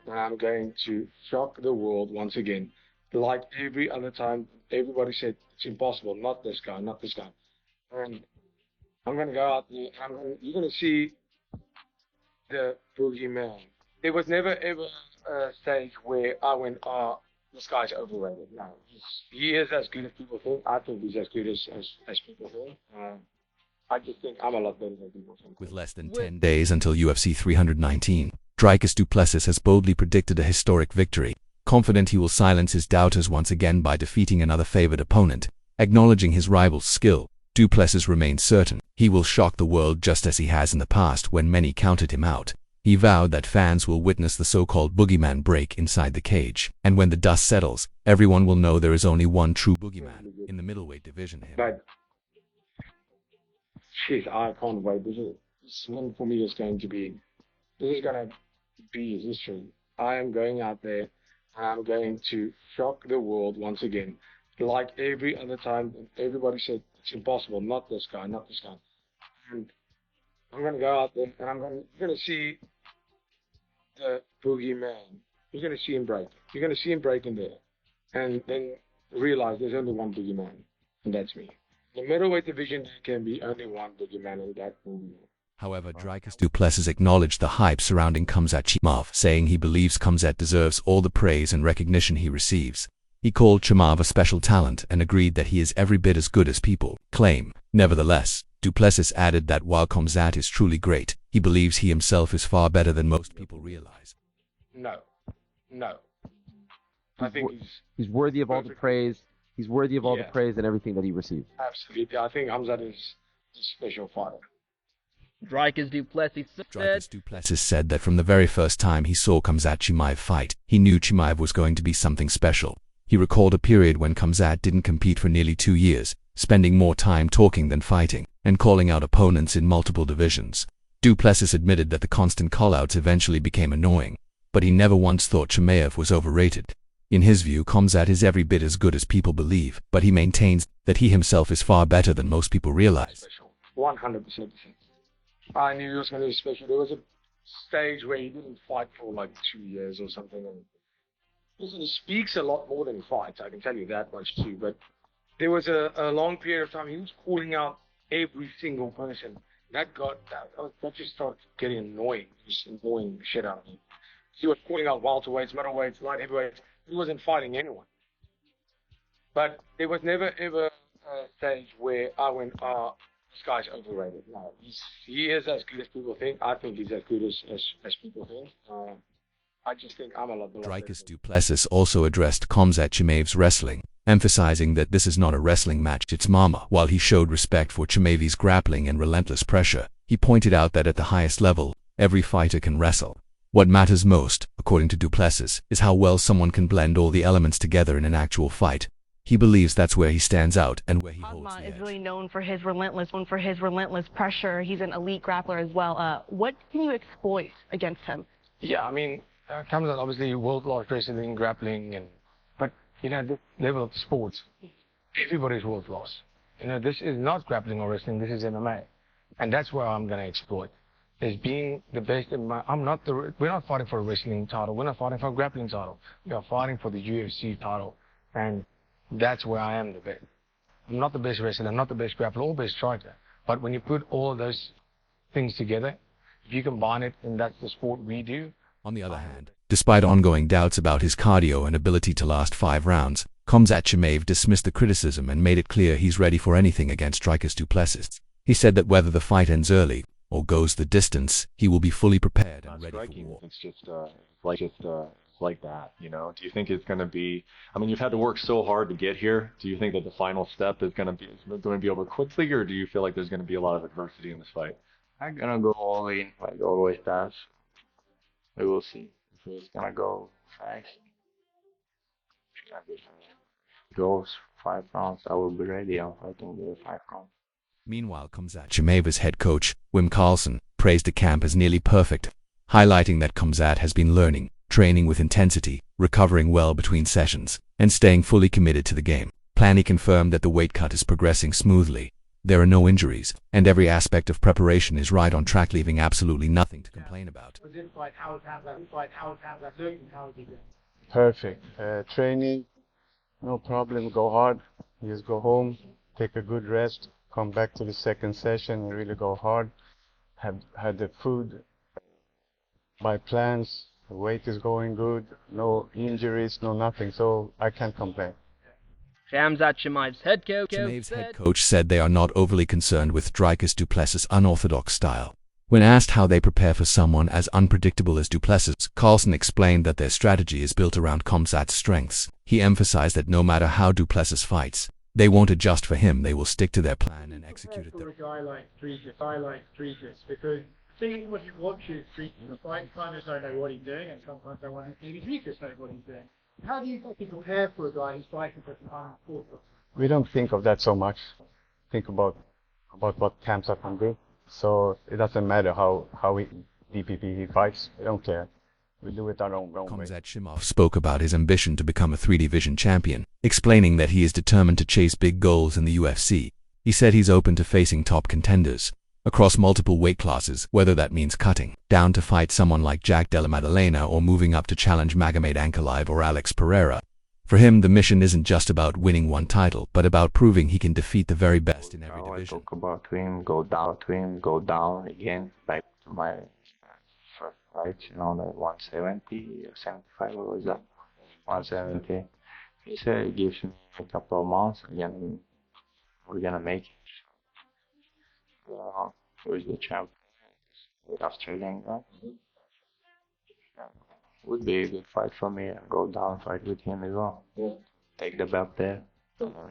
and I'm going to shock the world once again. Like every other time, everybody said it's impossible. Not this guy, not this guy. And I'm going to go out there. You're going to see the Boogeyman. There was never ever a stage where I went, oh, this guy's overrated. No, he is as good as people think. I think he's as good as people think. I just think I'm a lot better than people think. With less than 10 days until UFC 319, Dricus Du Plessis has boldly predicted a historic victory, confident he will silence his doubters once again by defeating another favored opponent. Acknowledging his rival's skill, Du Plessis remains certain he will shock the world just as he has in the past when many counted him out. He vowed that fans will witness the so-called Boogeyman break inside the cage, and when the dust settles, everyone will know there is only one true Boogeyman in the middleweight division. But, shit, I can't wait. This one for me is going to be history. I am going out there and I'm going to shock the world once again. Like every other time, everybody said it's impossible. Not this guy, not this guy. And I'm going to go out there and you're going to see the Boogeyman. You're going to see him break. You're going to see him break in there. And then realize there's only one Boogeyman, and that's me. In the middleweight division, there can be only one Boogeyman, and that will be me. However, Dricus Du Plessis acknowledged the hype surrounding Khamzat Chimaev, saying he believes Khamzat deserves all the praise and recognition he receives. He called Chimaev a special talent and agreed that he is every bit as good as people claim. Nevertheless, Du Plessis added that while Khamzat is truly great, he believes he himself is far better than most people realize. No. I think he's worthy of all the praise. He's worthy of all the praise and everything that he receives. Absolutely. I think Khamzat is a special fighter. Dricus Du Plessis said that from the very first time he saw Khamzat Chimaev fight, he knew Chimaev was going to be something special. He recalled a period when Khamzat didn't compete for nearly 2 years, spending more time talking than fighting, and calling out opponents in multiple divisions. Du Plessis admitted that the constant callouts eventually became annoying, but he never once thought Chimaev was overrated. In his view, Khamzat is every bit as good as people believe, but he maintains that he himself is far better than most people realize. 100%. I knew he was going to be special. There was a stage where he didn't fight for like 2 years or something. And he speaks a lot more than he fights, I can tell you that much too. But there was a long period of time he was calling out every single person. That just started getting annoying. Just annoying the shit out of me. He was calling out welterweights, middleweights, light heavyweights. He wasn't fighting anyone. But there was never ever a stage where I went, oh, this guy's overrated. No, he is as good as people think. I think he's as good as people think. I just think I'm a lot better. Dricus Du Plessis also addressed Khamzat Chimaev's wrestling, emphasizing that this is not a wrestling match, it's mama. While he showed respect for Chimaev's grappling and relentless pressure, he pointed out that at the highest level, every fighter can wrestle. What matters most, according to Du Plessis, is how well someone can blend all the elements together in an actual fight. He believes that's where he stands out and where he holds the edge. Is really known for his relentless pressure. He's an elite grappler as well. What can you exploit against him? Yeah, I mean, Khamzat obviously world-class wrestling, grappling, but you know, this level of sports, everybody's world-class. You know, this is not grappling or wrestling. This is MMA, and that's where I'm going to exploit. Is being the best. We're not fighting for a wrestling title. We're not fighting for a grappling title. We are fighting for the UFC title, and that's where I am the best. I'm not the best wrestler, I'm not the best grappler or best striker. But when you put all of those things together, if you combine it, and that's the sport we do. On the other hand, despite ongoing doubts about his cardio and ability to last 5 rounds, Khamzat Chimaev dismissed the criticism and made it clear he's ready for anything against Dricus Du Plessis. He said that whether the fight ends early or goes the distance, he will be fully prepared and ready for war. It's just like that, you know. Do you think it's going to be? I mean, you've had to work so hard to get here. Do you think that the final step is going to be over quickly, or do you feel like there's going to be a lot of adversity in this fight? I'm gonna go all in, like always does. We will see if it's gonna go fast. If it goes 5 rounds, I will be ready. I'm fighting the 5 rounds. Meanwhile, Khamzat Chimaev's head coach, Wim Carlson, praised the camp as nearly perfect, highlighting that Khamzat has been learning, training with intensity, recovering well between sessions, and staying fully committed to the game plan. He confirmed that the weight cut is progressing smoothly, There are no injuries, and every aspect of preparation is right on track, leaving absolutely nothing to complain about. Perfect. Training, no problem. Go hard. Just go home, take a good rest, come back to the second session and really go hard. Had the food by plans. The weight is going good. No injuries, no nothing. So I can't complain. Khamzat Chimaev's head coach Chimaev's head coach said they are not overly concerned with Dricus Du Plessis' unorthodox style. When asked how they prepare for someone as unpredictable as Du Plessis, Carlson explained that their strategy is built around Khamzat's strengths. He emphasized that no matter how Du Plessis fights, they won't adjust for him, they will stick to their plan and execute it. For a guy like Dricus, because seeing what you watch is Dricus, the fight fighters don't know what he's doing, and sometimes they want to see Dricus know what he's doing. How do you prepare for a guy who's fighting for the unfortunate? We don't think of that so much. Think about what Khamzat can do. So it doesn't matter how DPP he fights. We don't care. We do it our own way. Khamzat Chimaev spoke about his ambition to become a 3-division champion, explaining that he is determined to chase big goals in the UFC. He said he's open to facing top contenders across multiple weight classes, whether that means cutting down to fight someone like Jack Della Maddalena or moving up to challenge Magomed Ankalaev or Alex Pereira. For him, the mission isn't just about winning one title, but about proving he can defeat the very best in every division. I talk about him, go down again, back to my first fight, the 170 or 75, what was that? 170. He said he gives me a couple of months, again, we're gonna make it. Who's the champ? With Australian guy. Would be a good fight for me and go down fight with him as well. Take the belt there.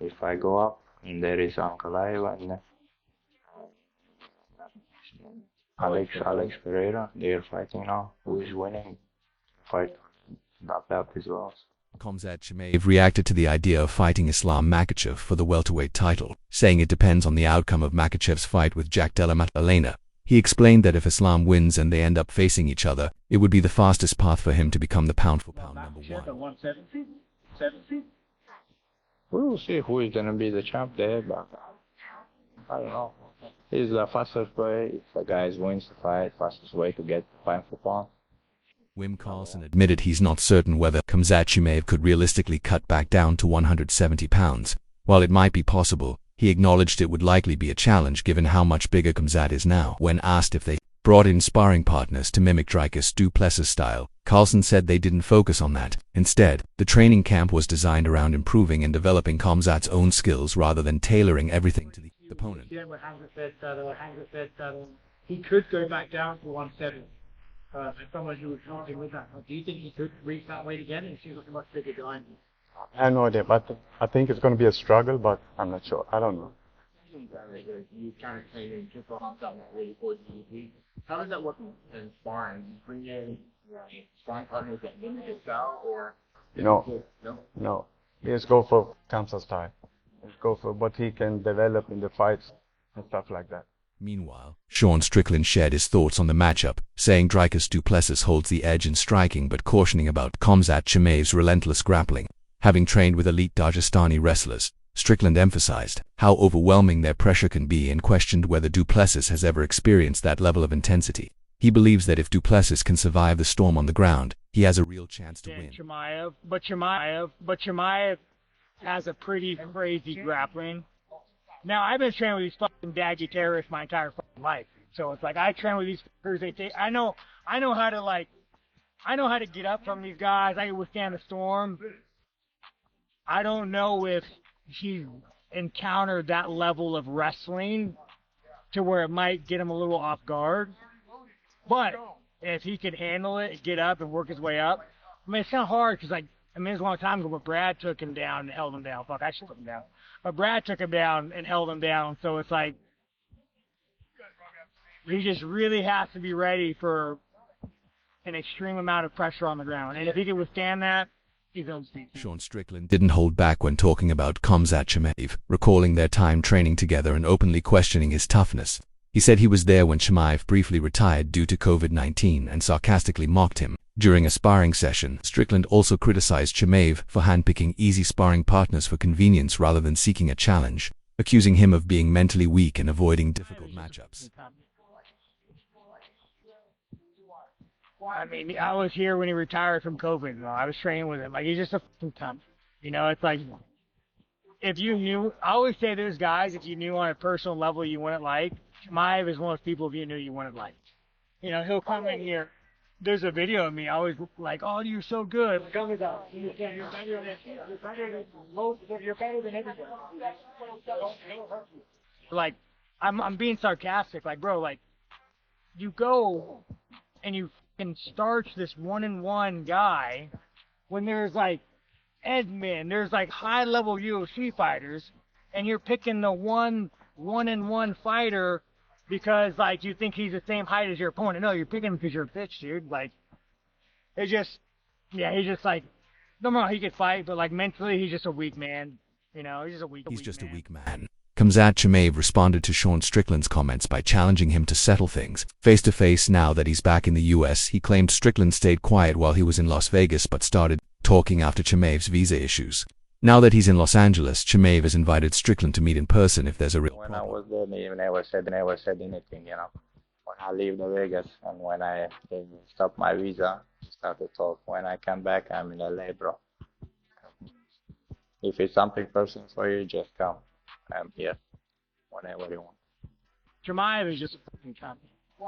If I go up, and there is Ankalaev and Alex Pereira, they're fighting now. Who is winning? Fight that belt as well. Khamzat Chimaev reacted to the idea of fighting Islam Makhachev for the welterweight title, saying it depends on the outcome of Makhachev's fight with Jack Della Maddalena. He explained that if Islam wins and they end up facing each other, it would be the fastest path for him to become the pound-for-pound number one. 170? We will see who is going to be the champ there, but I don't know. It's the fastest way. If the guy wins the fight, fastest way to get pound for pound. Wim Carlson admitted he's not certain whether Khamzat Chimaev could realistically cut back down to 170 pounds. While it might be possible, he acknowledged it would likely be a challenge given how much bigger Khamzat is now. When asked if they brought in sparring partners to mimic Dricus Du Plessis' style, Carlson said they didn't focus on that. Instead, the training camp was designed around improving and developing Khamzat's own skills rather than tailoring everything to the opponent. He could go back down to 170. And someone who was happy with that. Do you think he could reach that weight again? He seems like a much bigger guy. I have no idea, but I think it's going to be a struggle, but I'm not sure. I don't know. How does that work in sparring? Bring in sparring partners that mimic his style, or no. Let's go for Khamzat style. Let's go for what he can develop in the fights and stuff like that. Meanwhile, Sean Strickland shared his thoughts on the matchup, saying Dricus Du Plessis holds the edge in striking but cautioning about Khamzat Chimaev's relentless grappling. Having trained with elite Dagestani wrestlers, Strickland emphasized how overwhelming their pressure can be and questioned whether Du Plessis has ever experienced that level of intensity. He believes that if Du Plessis can survive the storm on the ground, he has a real chance to win. Chimaev has a pretty crazy grappling. Now, I've been training with these fucking daggy terrorists my entire fucking life. So it's like I train with these fuckers. I know how to get up from these guys. I can withstand the storm. I don't know if he encountered that level of wrestling to where it might get him a little off guard. But if he could handle it, get up and work his way up. I mean, it's kind of hard because, it was a long time ago, but Brad took him down and held him down. Fuck, I should put him down. But Brad took him down and held him down, so it's like he just really has to be ready for an extreme amount of pressure on the ground. And if he can withstand that, he's on speed. Sean Strickland didn't hold back when talking about Khamzat Chimaev, recalling their time training together and openly questioning his toughness. He said he was there when Chimaev briefly retired due to COVID-19 and sarcastically mocked him. During a sparring session, Strickland also criticized Chimaev for handpicking easy sparring partners for convenience rather than seeking a challenge. accusing him of being mentally weak and avoiding difficult matchups. I mean, I was here when he retired from COVID. I was training with him. Like, he's just a fucking cunt. You know, it's like, if you knew, I always say there's guys, if you knew on a personal level you wouldn't like, Chimaev is one of those people if you knew you wouldn't like. You know, he'll come in here. There's a video of me. I always like, oh, you're so good. You're better than everybody. Like, I'm being sarcastic. Like, bro, like, you go and you can starch this 1-1 guy when there's like Edmund, there's like high-level UFC fighters, and you're picking the 1-1 fighter because, like, you think he's the same height as your opponent. No, you're picking him because you're a bitch, dude. Like, it's just, yeah, he's just like, no, he could fight, but, like, mentally, he's just a weak man. You know, he's just a weak man. Khamzat Chimaev responded to Sean Strickland's comments by challenging him to settle things. Face-to-face now that he's back in the US, he claimed Strickland stayed quiet while he was in Las Vegas but started talking after Chimaev's visa issues. Now that he's in Los Angeles, Chimaev has invited Strickland to meet in person if there's a real problem. When I was there, they never said anything, you know. When I leave the Vegas and when I stop my visa, start to talk. When I come back, I'm in LA, bro. If it's something personal for you, just come. I'm here whenever you want. Chimaev is just a fucking cunt.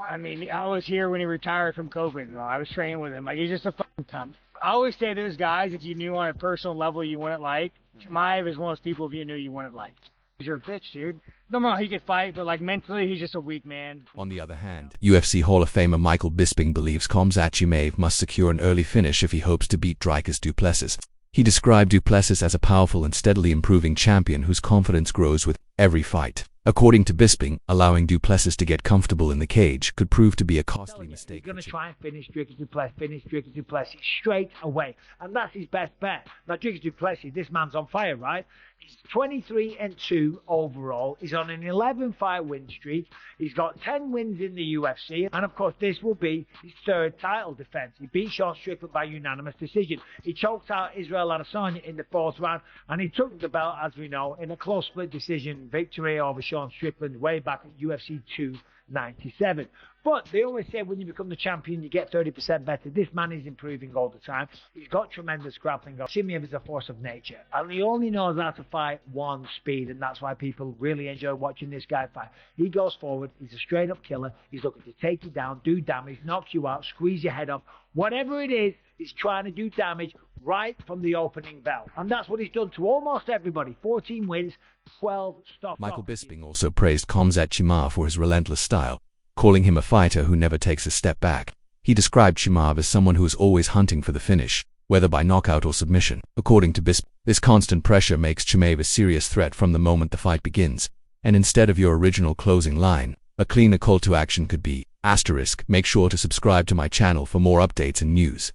I mean, I was here when he retired from COVID. I was training with him. Like, he's just a fucking cunt. I always say there's guys, if you knew on a personal level you wouldn't like, Chimaev is one of those people if you knew you wouldn't like. You're a bitch, dude. No, he could fight, but, like, mentally, he's just a weak man. On the other hand, UFC Hall of Famer Michael Bisping believes Khamzat Chimaev must secure an early finish if he hopes to beat Dricus Du Plessis. He described Du Plessis as a powerful and steadily improving champion whose confidence grows with every fight. According to Bisping, allowing Du Plessis to get comfortable in the cage could prove to be a costly mistake. He's going to try and finish Dricus Du Plessis straight away, and that's his best bet. Now, Dricus Du Plessis, this man's on fire, right? He's 23-2 overall. He's on an 11-fight win streak. He's got 10 wins in the UFC. And, of course, this will be his third title defense. He beat Sean Strickland by unanimous decision. He choked out Israel Adesanya in the fourth round. And he took the belt, as we know, in a close split decision victory over Sean Strickland way back at UFC 297. But they always say when you become the champion, you get 30% better. This man is improving all the time. He's got tremendous grappling. Chimaev is a force of nature. And he only knows how to fight one speed. And that's why people really enjoy watching this guy fight. He goes forward. He's a straight-up killer. He's looking to take you down, do damage, knock you out, squeeze your head off. Whatever it is, he's trying to do damage right from the opening bell. And that's what he's done to almost everybody. 14 wins, 12 stops. Michael Bisping also praised Khamzat Chimaev for his relentless style, calling him a fighter who never takes a step back. He described Chimaev as someone who is always hunting for the finish, whether by knockout or submission. According to Bisping, this constant pressure makes Chimaev a serious threat from the moment the fight begins, and instead of your original closing line, a cleaner call to action could be, *, make sure to subscribe to my channel for more updates and news.